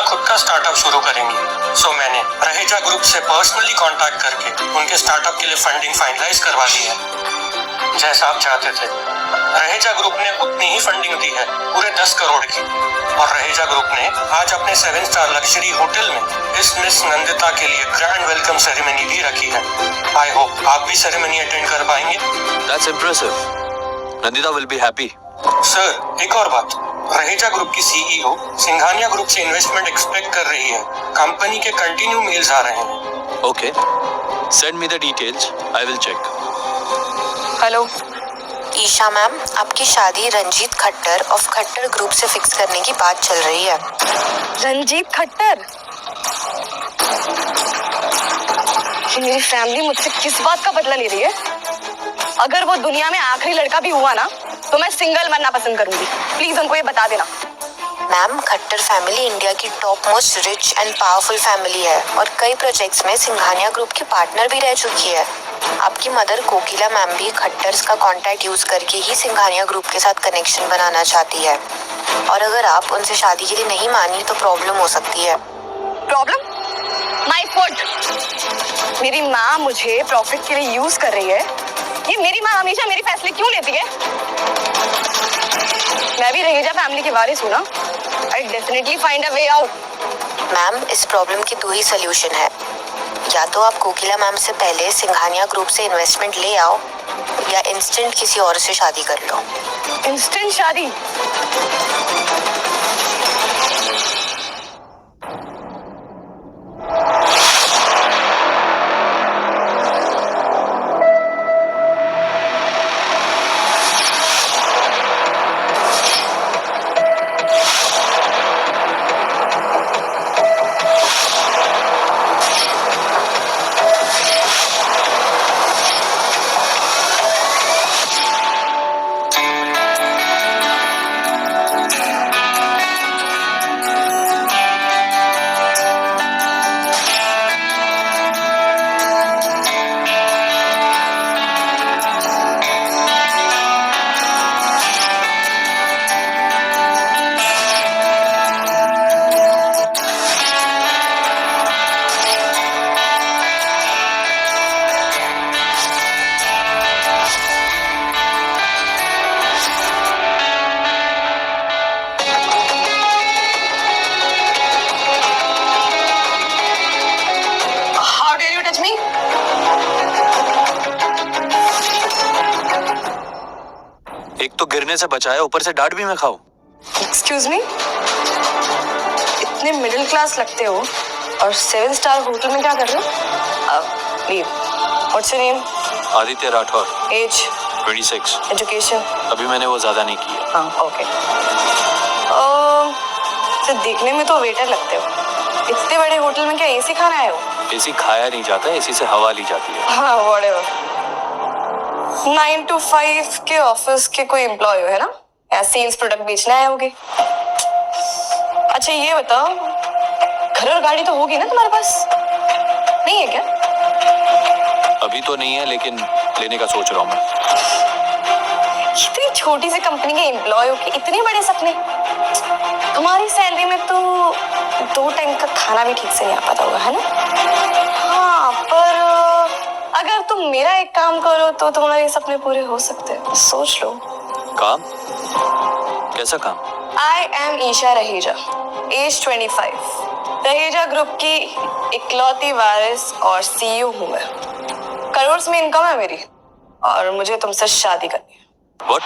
खुद का स्टार्टअप शुरू करेंगी। सो मैंने रहेजा ग्रुप से पर्सनली कांटेक्ट करके उनके स्टार्टअप के लिए फंडिंग फाइनलाइज करवा दी है। जैसा आप चाहते थे, रहेजा ग्रुप ने उतनी ही फंडिंग दी है, पूरे 10 करोड़ की। और रहेजा ग्रुप ने आज अपने 7 स्टार लग्जरी होटल में इस मिस नंदिता के लिए ग्रैंड वेलकम सेरेमनी भी रखी है। आई होप आप भी सेरेमनी अटेंड कर पाएंगे। That's impressive. Nandita will be happy. Sir, एक और बात, रहेजा ग्रुप की सीईओ सिंघानिया ग्रुप से इन्वेस्टमेंट एक्सपेक्ट कर रही है। कंपनी के कंटिन्यू मेल्स आ रहे हैं। Okay. Send me the details. I will check. Hello Isha ma'am, आपकी शादी रंजीत खट्टर ऑफ खट्टर ग्रुप से फिक्स करने की बात चल रही है। रंजीत खट्टर, मेरी फैमिली मुझसे किस बात का बदला ले रही है? अगर वो दुनिया में आखिरी लड़का भी हुआ ना तो मैं सिंगल मरना पसंद करूंगी। प्लीज उनको ये बता देना। मैम, खट्टर फैमिली इंडिया की top most rich and powerful family है और कई प्रोजेक्ट्स में सिंघानिया ग्रुप की पार्टनर भी रह चुकी है। आपकी मदर कोकिला मैम भी खट्टर्स का कांटेक्ट यूज करके ही सिंघानिया ग्रुप के साथ कनेक्शन बनाना चाहती है। और अगर आप उनसे शादी के लिए नहीं मानी तो प्रॉब्लम हो सकती है। प्रॉब्लम? My foot. मेरी माँ मुझे प्रॉफिट के लिए यूज कर रही है। ये मेरी माँ हमेशा मेरे फैसले क्यों लेती है? मैं भी रहेजा फैमिली के वारिस हूँ ना। I definitely find a way out. Ma'am, इस प्रॉब्लम की 2 ही सोल्यूशन है। या तो आप कोकिला मैम से पहले सिंघानिया ग्रुप से इन्वेस्टमेंट ले आओ या इंस्टेंट किसी और से शादी कर लो। इंस्टेंट शादी? एक तो गिरने से बचाया, ऊपर से डांट भी मैं खाऊं। एक्सक्यूज मी, इतने मिडिल क्लास लगते हो और 7 स्टार होटल में क्या कर रहे हो? Leave. What's your name? Aditya Rathore. Age? 26। Education? अभी मैंने वो ज्यादा नहीं किया। हाँ, ओके। तो देखने में तो वेटर लगते हो। इतने बड़े होटल में क्या एसी खाना आए हो? एसी खाया नहीं जाता, एसी से हवा ली जाती है। हाँ, व्हाटएवर। 9 to 5 के ऑफिस के कोई एम्प्लॉय हो, है ना? या सेल्स प्रोडक्ट बेचने आए होगे। अच्छा ये बताओ, घर और गाड़ी तो होगी ना तुम्हारे पास? नहीं है क्या? अभी तो नहीं है, लेकिन लेने का सोच रहा हूँ मैं। इतनी छोटी सी कंपनी के एम्प्लॉय हो के इतने बड़े सपने। तुम्हारी सैलरी में तो 2 टाइम का खाना भी ठीक से नहीं आ पाता होगा, है ना? हाँ, पर अगर तुम मेरा एक काम करो तो तुम्हारे सपने पूरे हो सकते हैं। सोच लो। काम? कैसा काम? I am Isha Raheja, age 25। Raheja group की इकलौती वारिस और सीईओ हूँ मैं। करोड़ में इनकम है मेरी और मुझे तुमसे शादी करनी है। What?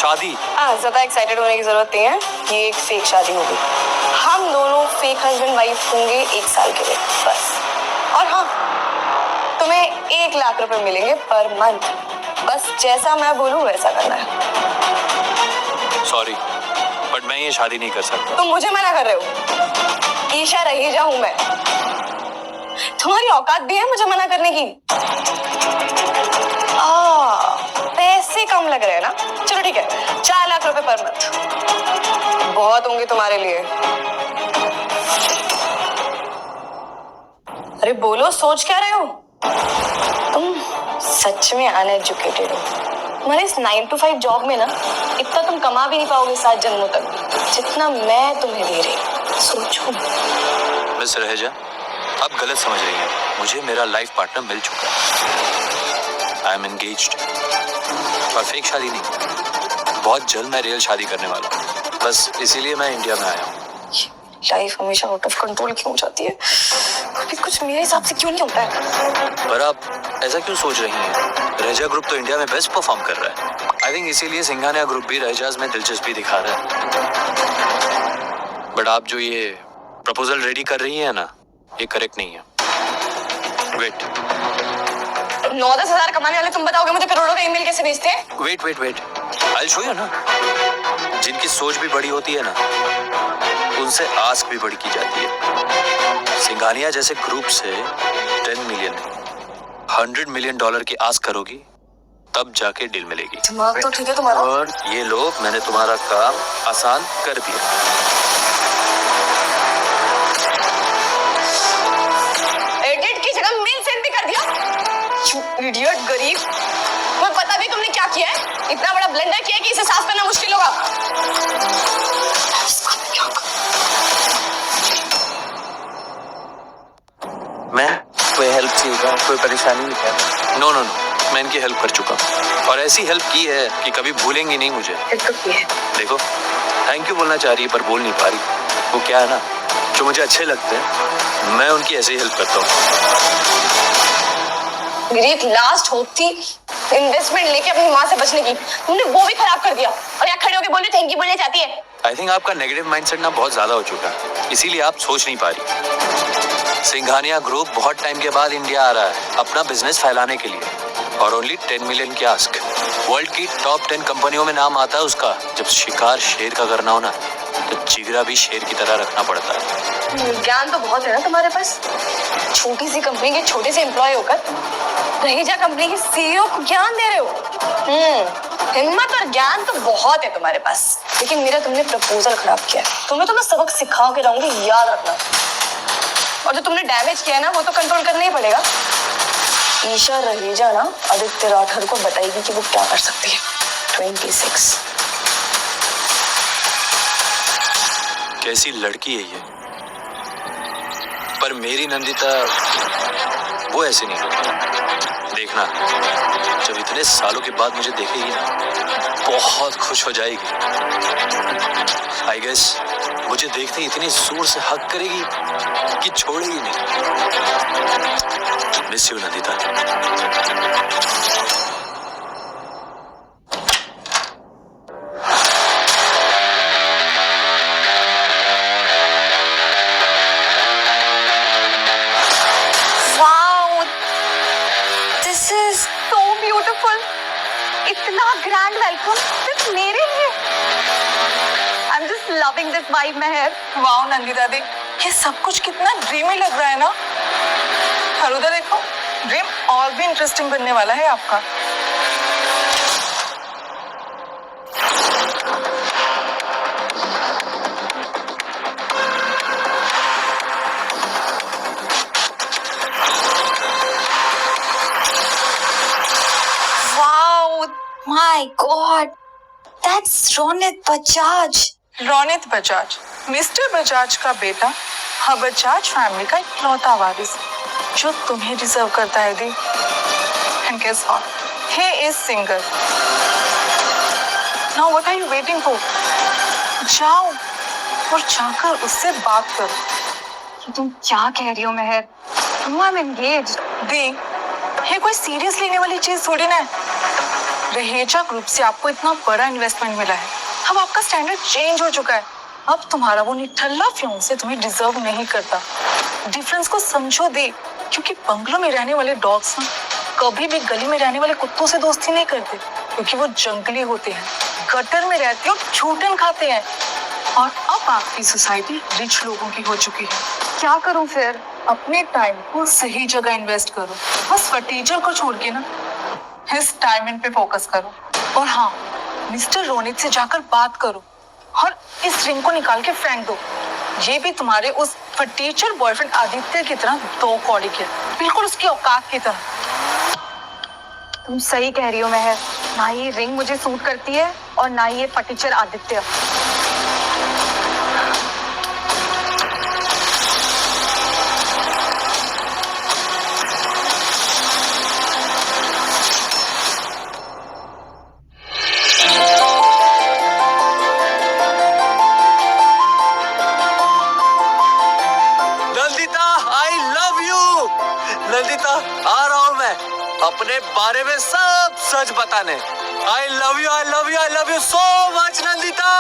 शादी? हाँ, ज्यादा एक्साइटेड होने की जरूरत नहीं है। ये एक फेक शादी होगी। हम दोनों फेक हस्बैंड वाइफ होंगे 1 साल के लिए, बस। और हाँ, तुम्हें 1 लाख रुपए मिलेंगे पर मंथ। बस जैसा मैं बोलूं वैसा करना है। सॉरी, बट मैं ये शादी नहीं कर सकता। तुम मुझे मना कर रहे हो? ईशा रहेजा हूं मैं। तुम्हारी औकात भी है मुझे मना करने की? पैसे कम लग रहे हैं ना? चलो ठीक है, 4 लाख रुपए पर मंथ बहुत होंगे तुम्हारे लिए। अरे बोलो, सोच क्या रहे हो? तुम सच में अनएजुकेटेड हो। तुम्हारे इस 9 to 5 जॉब में ना इतना तुम कमा भी नहीं पाओगे 7 जन्मों तक जितना मैं तुम्हें दे रही हूँ। सोचो। मिस रहेजा, आप गलत समझ रही हैं। मुझे मेरा लाइफ पार्टनर मिल चुका है। I am engaged. और फेक शादी नहीं, बहुत जल्द मैं रियल शादी करने वाला हूँ। बस इसीलिए मैं इंडिया में आया हूँ। लाइफ हमेशा आउट ऑफ कंट्रोल क्यों हो जाती है? कभी कुछ मेरे हिसाब से क्यों नहीं होता है? पर आप ऐसा क्यों सोच रही हैं? रहेजा ग्रुप तो इंडिया में बेस्ट परफॉर्म कर रहा है। आई थिंक इसीलिए सिंघानिया ग्रुप भी रहेजाज में दिलचस्पी दिखा रहा है। बट आप जो ये प्रपोजल रेडी कर रही हैं ना, ये करेक्ट नहीं है। वेट 9-10 हजार कमाने वाले तुम बताओगे मुझे करोड़ों का ईमेल कैसे भेजते हैं? Wait wait wait, I show you ना। जिनकी सोच भी बड़ी होती है ना, उनसे आस्क भी बड़ी की जाती है। सिंघानिया जैसे ग्रुप से 10 मिलियन, 100 मिलियन डॉलर की आस्क करोगी, तब जाके डील मिलेगी। दिमाग तो ठीक है तुम्हारा। और ये लो, मैंने तुम्हारा काम आसान कर दिया। एडिट की जगह मेल सेंड भी कर दिया। You idiot, गरीब। तुम्हें पता भी तुमने क्या किया है? इतना बड़ा ब्लेंडर किया है कि इसे साफ करना मुश्किल होगा। मैं कोई हेल्प चाहिए, कोई परेशानी नहीं है? नो नो नो, मैं इनकी हेल्प कर चुका हूँ और ऐसी हेल्प की है कि कभी भूलेंगी नहीं मुझे। देखो, थैंक यू बोलना चाह रही है पर बोल नहीं पा रही। वो क्या है ना, जो मुझे अच्छे लगते हैं मैं उनकी ऐसे ही हेल्प करता हूँ। मेरी एक लास्ट होप थी इन्वेस्टमेंट लेके अपनी माँ से बचने की, तुमने वो भी खराब कर दिया और यहाँ खड़े होके बोल रही थैंक यू बोलना चाहती है। आई थिंक आपका नेगेटिव माइंडसेट ना बहुत ज्यादा हो चुका है, इसीलिए आप सोच नहीं पा रही। सिंघानिया ग्रुप बहुत टाइम के बाद इंडिया आ रहा है अपना बिजनेस फैलाने के लिए, और ओनली 10 मिलियन की आस्क। वर्ल्ड की टॉप 10 कंपनियों में नाम आता है उसका। जब शिकार शेर का करना हो ना, तो जिगरा भी शेर की तरह रखना पड़ता है। ज्ञान तो बहुत है ना तुम्हारे पास। छोटी सी कंपनी के छोटे से एम्प्लॉय होकर रहेजा कंपनी के सीईओ को ज्ञान दे रहे हो। हिम्मत और ज्ञान तो बहुत है तुम्हारे पास, लेकिन मेरा तुमने प्रपोजल खराब किया। तुम्हें तो मैं सबक सिखा के जाऊंगी, याद रखना। और जो तुमने डैमेज किया है ना, वो तो कंट्रोल करना ही पड़ेगा। ईशा रहेजा ना आदित्य राठौर को बताएगी कि वो क्या कर सकती है। 26। कैसी लड़की है ये, पर मेरी नंदिता वो ऐसे नहीं होती। देखना, जब इतने सालों के बाद मुझे देखेगी ना, बहुत खुश हो जाएगी। आई गेस मुझे देखते ही इतनी जोर से हक करेगी कि छोड़ेगी नहीं। Miss you Nandita. इतना ग्रैंड वेलकम सिर्फ मेरे लिए। I'm just loving this vibe, Mehar. Wow Nandita di, ये सब कुछ कितना ड्रीमी लग रहा है ना। और उधर देखो, ड्रीम और भी इंटरेस्टिंग बनने वाला है आपका। My God, that's Ronit Bajaj. Ronit Bajaj, mister Bajaj का बेटा, हाँ बजाज फैमिली का इकलौता वारिस, जो तुम्हें डिजर्व करता है दी। And guess what? He is single. Now what are you waiting for? जाओ और जाकर उससे बात करो। तुम क्या कह रही हो मेहर? I'm engaged. दी, ये कोई सीरियस लेने वाली चीज थोड़ी ना है। रहेजा ग्रुप से आपको इतना बड़ा इन्वेस्टमेंट मिला है, अब आपका स्टैंडर्ड चेंज हो चुका है। अब तुम्हारा वो निठल्ला फियांसे तुम्हें डिजर्व नहीं करता। डिफरेंस को समझो दे, क्योंकि बंगलों में रहने वाले डॉग्स ना कभी भी गली में रहने वाले कुत्तों से दोस्ती नहीं करते, क्योंकि वो जंगली होते हैं, गटर में रहते हैं और छूटन खाते हैं। और अब आपकी सोसाइटी रिच लोगों की हो चुकी है। क्या करूं फिर? अपने टाइम को सही जगह इन्वेस्ट करो, बस फटीचर को छोड़ के ना इस टाइमिंग पे फोकस करो। और हाँ, मिस्टर रोनित से जाकर बात करो और इस रिंग को निकाल के फेंक दो। ये भी तुम्हारे उस फटीचर बॉयफ्रेंड आदित्य की तरह 2 कौड़ी के, बिल्कुल उसकी औकात की तरह। तुम सही कह रही हो मेहर, ना ये रिंग मुझे सूट करती है और ना ये फटीचर आदित्य। नंदिता, आ रहा हूं मैं अपने बारे में सब सच बताने। I love you, I love you, I love you so much Nandita.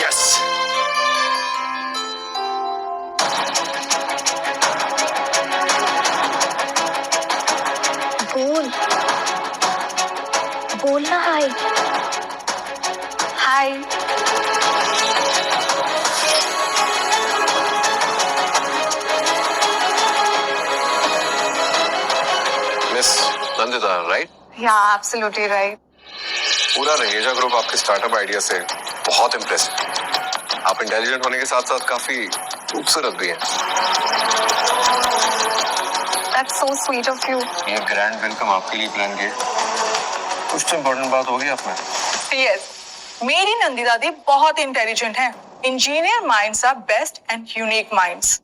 Yes बोल बोलना। Hi hi. Miss Nandita, right? या एब्सोल्युटली राइट। पूरा रहेजा ग्रुप आपके स्टार्टअप आइडिया से बहुत इम्प्रेस है। आप इंटेलिजेंट होने के साथ साथ काफी खूबसूरत भी हैं। That's so sweet of you. ये ग्रैंड वेलकम आपके लिए प्लान किया। कुछ तो इम्पोर्टेंट बात होगी आपने। यस, मेरी नंदिता दी बहुत इंटेलिजेंट है। Engineer minds are best and unique minds.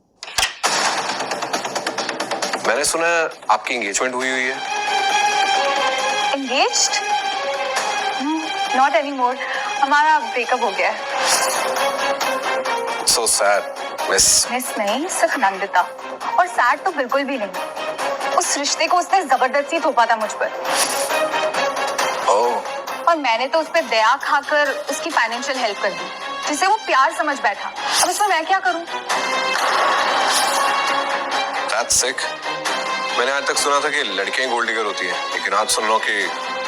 मैंने सुना है आपकी एंगेजमेंट हुई है। एंगेज्ड? नॉट एनी मोर, हमारा ब्रेकअप हो गया है। So sad miss. मिस नहीं, सिर्फ नंदिता। और सैड तो बिल्कुल भी नहीं। उस रिश्ते को उसने जबरदस्ती थोपा था मुझ पर, ओह, और मैंने तो उस पर दया खाकर उसकी फाइनेंशियल हेल्प कर दी, जिसे वो प्यार समझ बैठा। अब इसमें मैं क्या करूं? दैट्स सिक। मैंने आज तक सुना था कि लड़कियां गोल्ड डिगर होती हैं, लेकिन आज सुन रहा हूं कि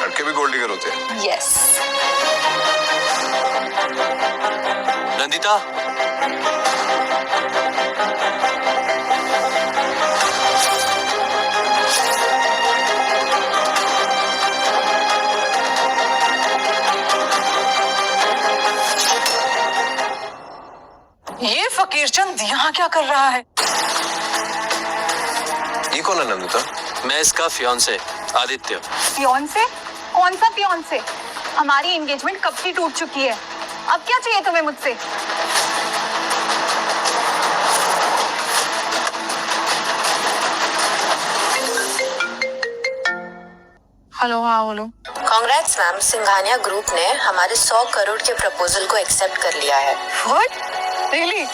लड़के भी गोल्ड डिगर होते हैं। यस। नंदिता, ये फकीरचंद यहाँ क्या कर रहा है? ये कौन है नंदिता? मैं इसका फियांसे आदित्य। फियांसे? कौन सा फियांसे? हमारी एंगेजमेंट कब की टूट चुकी है। अब क्या चाहिए तुम्हें मुझसे? हेलो, हाँ बोलो। कांग्रेट्स मैम, सिंघानिया ग्रुप ने हमारे 100 करोड़ के प्रपोजल को एक्सेप्ट कर लिया है। व्हाट? रियली?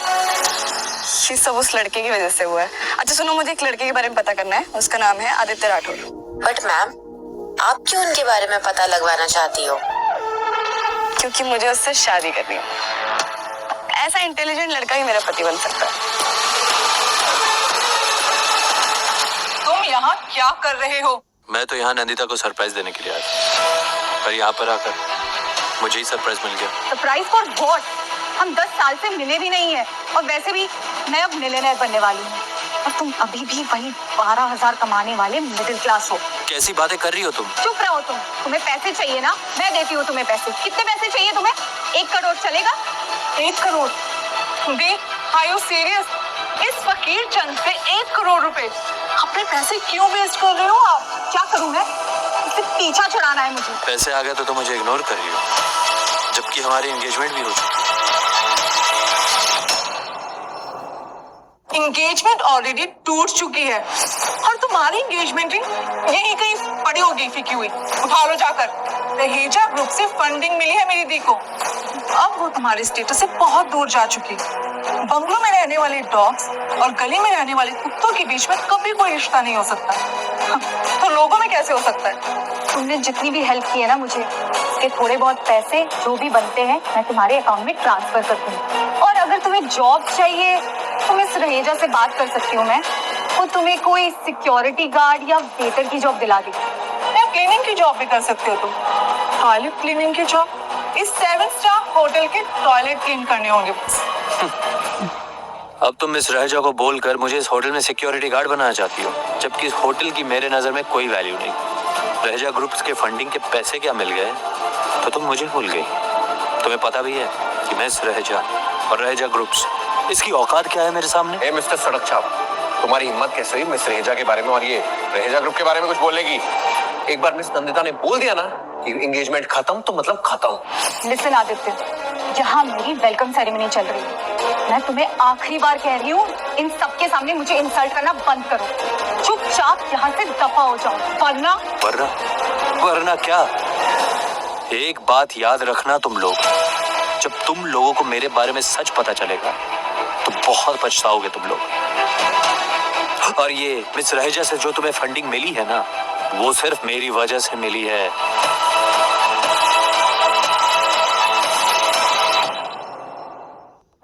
ये सब उस लड़के की वजह से हुआ है। अच्छा सुनो, मुझे एक लड़के के बारे में पता करना है। उसका नाम है आदित्य राठौर। बट मैम, आप क्यों उनके बारे में पता लगवाना चाहती हो? क्योंकि मुझे उससे शादी करनी है। ऐसा इंटेलिजेंट लड़का ही मेरा पति बन सकता है। तुम यहाँ क्या कर रहे हो? मैं तो यहाँ नंदिता को सरप्राइज देने के लिए आया था, पर यहाँ पर आकर मुझे ही सरप्राइज मिल गया। Surprise for what? हम 10 साल से मिले भी नहीं है, और वैसे भी मैं अब मिलियनेयर बनने वाली हूँ, और तुम अभी भी वही 12,000 कमाने वाले मिडिल क्लास हो। कैसी बातें कर रही हो तुम? चुप रहो तुम। तुम्हें पैसे चाहिए ना, मैं देती हूँ तुम्हें पैसे। कितने पैसे चाहिए तुम्हें? 1 करोड़ चलेगा? 1 करोड़? दी, आर यू सीरियस? इस फकीर चंद से 1 करोड़ रुपए? अपने पैसे क्यों वेस्ट कर रहे हो आप? क्या करूँ मैं? इससे पीछा छुड़ाना है मुझे। पैसे आ गए तो तुम मुझे इग्नोर कर रही हो, जबकि हमारी एंगेजमेंट भी हो चुकी है। एंगेजमेंट ऑलरेडी टूट चुकी है, और तुम्हारी एंगेजमेंट रिंग यहीं कहीं पड़ी होगी, फेंकी हुई। उठा लो जाकर। रहेजा ग्रुप से फंडिंग मिली है मेरी दी को। अब वो तुम्हारे स्टेटस से बहुत दूर जा चुकी है। बंगलों में रहने वाले डॉग्स और गली में रहने वाले कुत्तों के बीच में कभी कोई रिश्ता नहीं हो सकता। तो लोगों में कैसे हो सकता है? तुमने जितनी भी हेल्प की है ना मुझे, उसके थोड़े बहुत पैसे जो भी बनते हैं मैं तुम्हारे अकाउंट में ट्रांसफर कर दूंगी। और अगर तुम्हें जॉब चाहिए तो मिस रहेजा से बात कर सकती हूँ मैं। वो तुम्हें कोई सिक्योरिटी गार्ड या वेटर की जॉब दिला देगी। या क्लीनिंग की जॉब भी कर सकते हो तुम। टॉयलेट क्लीनिंग की जॉब? इस 7 स्टार होटल के टॉयलेट क्लीन करने होंगे बस। अब तुम मिस रहेजा को बोलकर मुझे इस होटल में सिक्योरिटी गार्ड बनाना चाहती हो, जबकि इस होटल की मेरे नजर में कोई वैल्यू नहीं। रहेजा ग्रुप्स के फंडिंग के पैसे क्या मिल गए तो तुम मुझे भूल गई। तुम्हें पता भी है कि मिस रहेजा और रहेजा ग्रुप्स, इसकी औकात क्या है मेरे सामने? मिस्टर सड़क छाप, तुम्हारी हिम्मत कैसे हुई मिस रहेजा के बारे में और ये रहेजा ग्रुप के बारे में कुछ बोलने की? एक बार मिस नंदिता ने बोल दिया ना कि एंगेजमेंट खत्म तो मतलब खत्म। लिसन आदित्य, यहाँ मेरी वेलकम सेरेमनी चल रही है। मैं तुम्हें आखिरी बार कह रही हूँ, इन सबके सामने मुझे इंसल्ट करना बंद करो। चुपचाप यहाँ से दफा हो जाओ, वरना वरना क्या? एक बात याद रखना तुम लोग, जब तुम लोगों को मेरे बारे में सच पता चलेगा तो बहुत पछताओगे तुम लोग। और ये मिस रहेजा से जो तुम्हें फंडिंग मिली है ना, वो सिर्फ मेरी वजह से मिली है।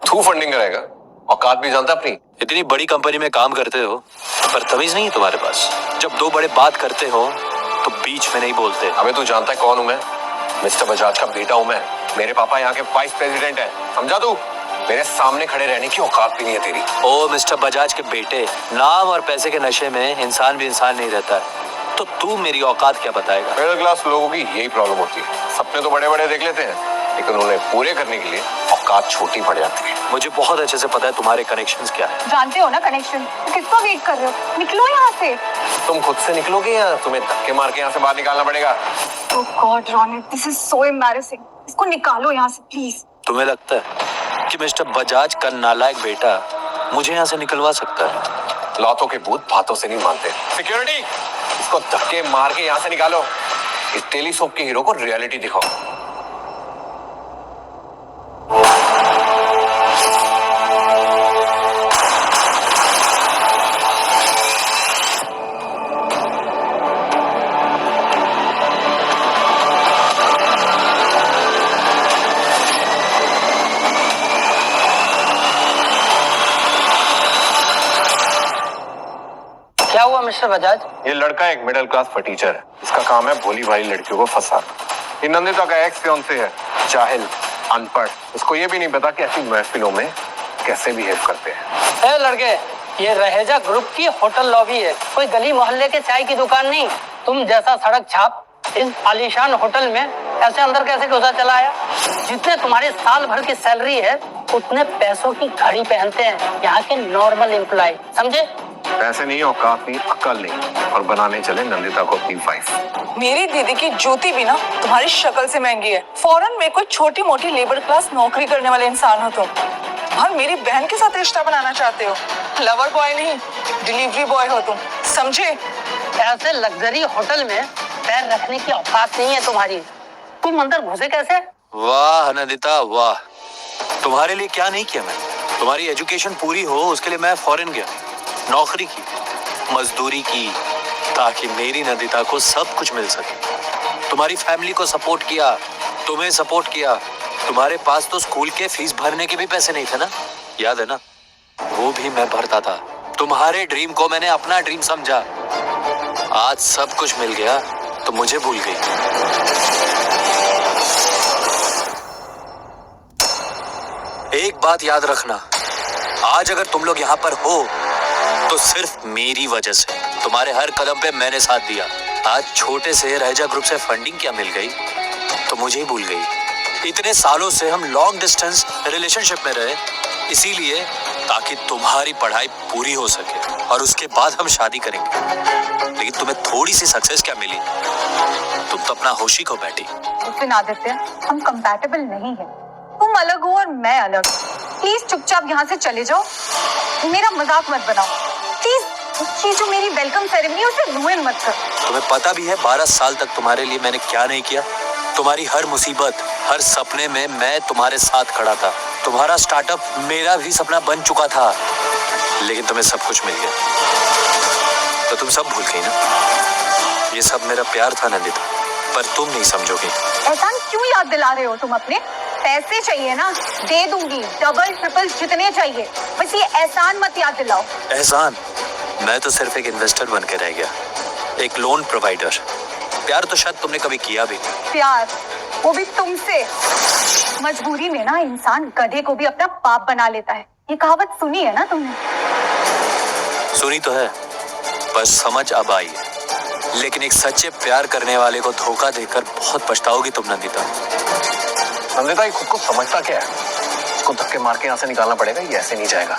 तू फंडिंग कराएगा? औकात भी जानता अपनी। इतनी बड़ी कंपनी में काम करते हो पर तमीज नहीं है तुम्हारे पास। जब दो बड़े बात करते हो तो बीच में नहीं बोलते। अबे तू जानता है कौन हूं मैं? मिस्टर बजाज का बेटा हूं मैं। मेरे पापा यहाँ के वाइस प्रेसिडेंट है, समझा तू? मेरे सामने खड़े रहने की औकात भी नहीं है तेरी। ओ मिस्टर बजाज के बेटे, नाम और पैसे के नशे में इंसान भी इंसान नहीं रहता है, तो तू मेरी औकात क्या बताएगा? मिडिल क्लास लोगों की यही प्रॉब्लम होती है, सपने तो बड़े बड़े देख लेते हैं लेकिन उन्हें पूरे करने के लिए औकात छोटी पड़ जाती है। मुझे बहुत अच्छे से पता है तुम्हारे कनेक्शंस क्या है। जानते हो ना कनेक्शन, तो किसका वेट कर रहे हो? निकलो यहाँ से। तुम खुद से निकलोगे या तुम्हें धक्के मार के यहाँ से बाहर निकालना पड़ेगा? Oh God, Ronit, this is so embarrassing. इसको निकालो यहाँ से प्लीज। तुम्हें लगता है कि मिस्टर बजाज का नालायक बेटा मुझे यहाँ से निकलवा सकता है? लातों के भूत बातों से नहीं मानते। सिक्योरिटी, इसको धक्के मार के यहाँ से निकालो। इस टेली सोप के हीरो को रियलिटी दिखाओ। क्या हुआ मिस्टर बजाज? ये लड़का एक मिडिल क्लास फटीचर है। इसका काम है भोली भाली लड़कियों को फंसाना। ये नंदिता का एक्स फियांसे है, जाहिल, अनपढ़। उसको ये भी नहीं पता कि ऐसी महफिलों में कैसे बिहेव करते हैं। ए लड़के, ये रहेजा ग्रुप की होटल लॉबी है, कोई गली मोहल्ले के चाय की दुकान नहीं। तुम जैसा सड़क छाप इस आलीशान होटल में ऐसे अंदर कैसे घुसा चला आया? जितने तुम्हारे साल भर की सैलरी है उतने पैसों की घड़ी पहनते हैं यहाँ के नॉर्मल एम्प्लॉय, समझे? पैसे नहीं, औकात नहीं, अक्ल नहीं, और बनाने चले नंदिता को अपनी वाइफ। मेरी दीदी की जूती भी ना तुम्हारी शक्ल से महंगी है। फॉरेन में कोई छोटी मोटी लेबर क्लास नौकरी करने वाले इंसान हो तुम, और मेरी बहन के साथ रिश्ता बनाना चाहते हो। लवर बॉय नहीं, डिलीवरी बॉय हो तुम, समझे? ऐसे लग्जरी होटल में पैर रखने की औकात नहीं है तुम्हारी। तुम अंदर घुसे कैसे? वाह नंदिता वाह, तुम्हारे लिए क्या नहीं किया मैंने। तुम्हारी एजुकेशन पूरी हो उसके लिए मैं फॉरेन गया, नौकरी की, मजदूरी की, ताकि मेरी नंदिता को सब कुछ मिल सके। तुम्हारी फैमिली को सपोर्ट किया, तुम्हें सपोर्ट किया। तुम्हारे पास तो स्कूल के फीस भरने के भी पैसे नहीं थे ना, याद है ना? वो भी मैं भरता था। तुम्हारे ड्रीम को मैंने अपना ड्रीम समझा। आज सब कुछ मिल गया तो मुझे भूल गई। एक बात याद रखना, आज अगर तुम लोग यहाँ पर हो तो सिर्फ मेरी वजह से। तुम्हारे हर कदम पे मैंने साथ दिया। आज छोटे से रहेजा ग्रुप से फंडिंग क्या मिल गई तो मुझे ही भूल गई। इतने सालों से हम लॉन्ग डिस्टेंस रिलेशनशिप में रहे, इसीलिए ताकि तुम्हारी पढ़ाई पूरी हो सके और उसके बाद हम शादी करेंगे। लेकिन तुम्हें थोड़ी सी सक्सेस क्या मिली? तुम तो अपना होशी खो बैठी। लेकिन आदित्य, हम कंपैटिबल नहीं है। तुम अलग हो और मैं अलग। प्लीज चुपचाप यहाँ से चले जाओ, मेरा मजाक मत बनाओ प्लीज। ये जो मेरी वेलकम सेरेमनी उसे रुइन मत कर। तुम्हें पता भी है 12 साल तक तुम्हारे लिए मैंने क्या नहीं किया। तुम्हारी हर मुसीबत, हर सपने में मैं तुम्हारे साथ खड़ा था। तुम्हारा स्टार्टअप मेरा भी सपना बन चुका था, लेकिन तुम्हें सब कुछ मिल गया तो तुम सब भूल गई ना। ये सब मेरा प्यार था नंदिता, पर तुम नहीं समझोगी। एहसान क्यों याद दिला रहे हो तुम अपने? पैसे चाहिए ना, दे दूंगी, डबल ट्रिपल जितने चाहिए। बस ये एहसान मत याद दिलाओ। एहसान? मैं तो सिर्फ एक इन्वेस्टर बन के रह गया, एक लोन प्रोवाइडर। प्यार तो शायद तुमने कभी किया भी नहीं। प्यार, वो भी तुमसे। मजबूरी में ना इंसान गधे को भी अपना बाप बना लेता है। ये कहावत सुनी है ना तुमने? सुनी तो है, बस समझ अब आई है। लेकिन एक सच्चे प्यार करने वाले को धोखा देकर बहुत पछताओगी तुम नंदिता। नंदिता ये खुद को समझता क्या है? इसको धक्के मार के यहाँ से निकालना पड़ेगा, ये ऐसे नहीं जाएगा।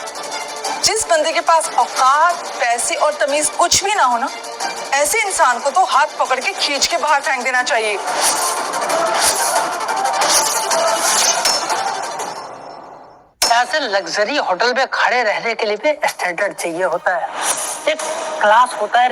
जिस बंदे के पास औकात, पैसे और तमीज कुछ भी ना हो ना, ऐसे इंसान को तो हाथ पकड़ के खींच के बाहर फेंक देना चाहिए। ऐसे लग्जरी होटल में खड़े रहने के लिए भी स्टैंडर्ड चाहिए होता है, एक क्लास होता है।